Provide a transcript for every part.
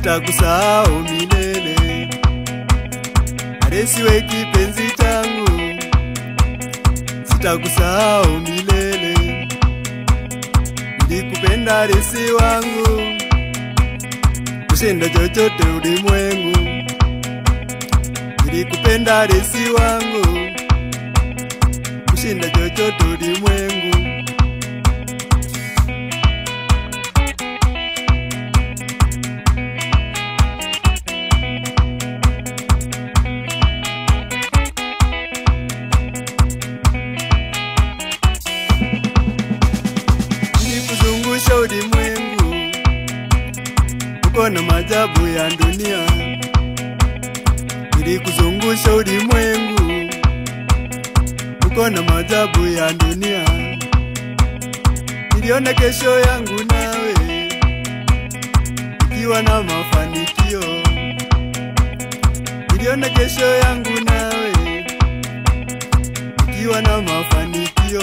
sitakusahau milele. Aresi we kipenzi changu, sitakusahau milele. Nilikupenda aresi wangu, kushinda chochote ulimwengu. Nilikupenda aresi wangu, kushinda chochote ulimwengu. Nilikuzungusha ulimwengu, uko na maajabu ya dunia. Nilikuzungusha ulimwengu, uko na maajabu ya dunia. Niliona kesho yangu nawe, ikiwa na mafanikio. Niliona kesho yangu nawe, ikiwa na mafanikio.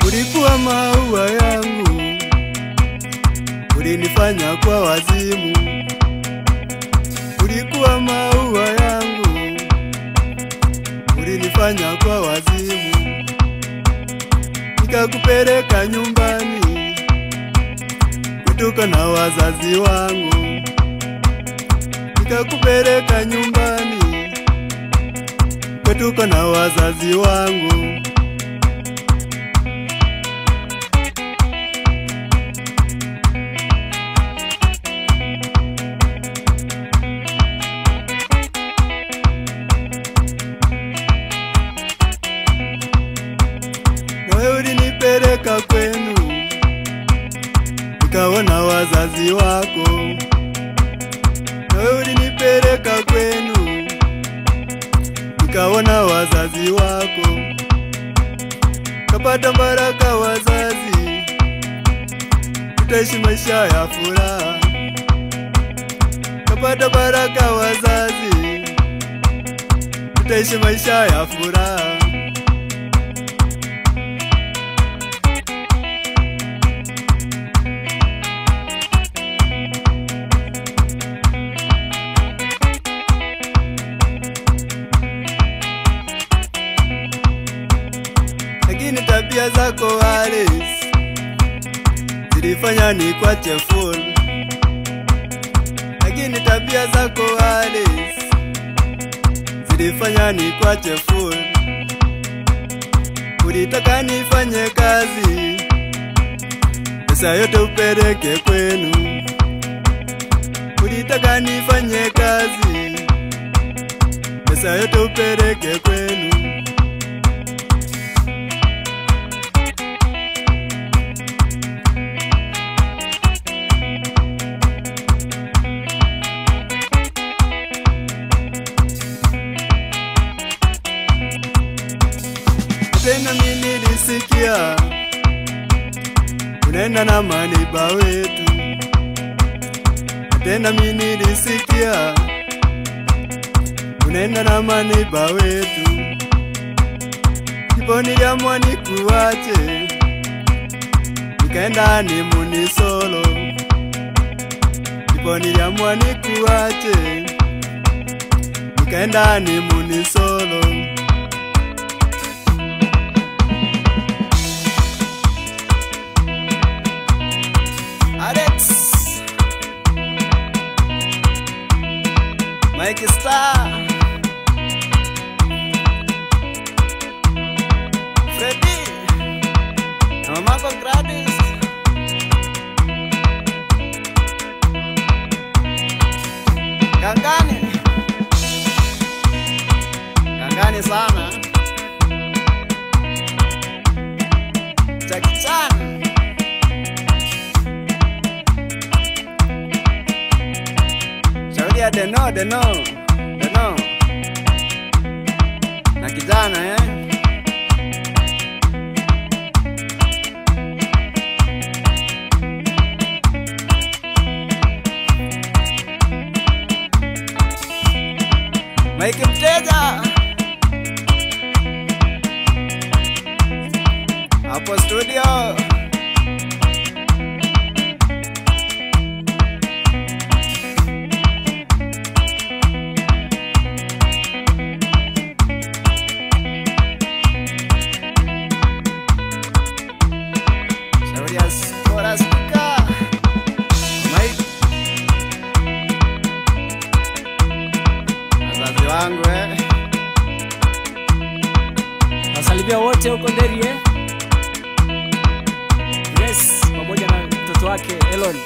Ulikuwa maua yangu, ulinifanya kwa wazimu. Ulikuwa maua yangu, ulinifanya kwa wazimu. Nikakupeleka nyumbani, kutoka na wazazi wangu. Nikakupeleka nyumbani, kutoka na wazazi wangu. Wewe ulinipeleka kwenu, nikaona wazazi wako. Wewe ulinipeleka kwenu, nikaona wazazi wako. Kapata baraka wazazi, tutaishi maisha ya furaha. Kapata baraka wazazi, tutaishi maisha ya furaha. Lakini tabia zako Alice, zilifanya nikuache full. Lakini tabia zako Alice, zilifanya nikuache full. Ulitaka nifanye kazi, pesa yote upeleke kwenu. Ulitaka nifanye kazi, pesa yote upeleke kwenu. Tena mimi nilisikia unaenda na maniba wetu. Tena mimi nilisikia unaenda na maniba wetu. Ndipo niliamua nikuache, nikaenda honeymoon solo. Ndipo niliamua nikuache, nikaenda honeymoon solo. Mike Star, Freddy, na mamako Gladys. Gangani sana. Jackie Chan, Shauri Deno na kijana Glorious Forastika Mike wazazi wangu Nasalimia wote huko Nderi Yes, pamoja na mtoto wake Elon.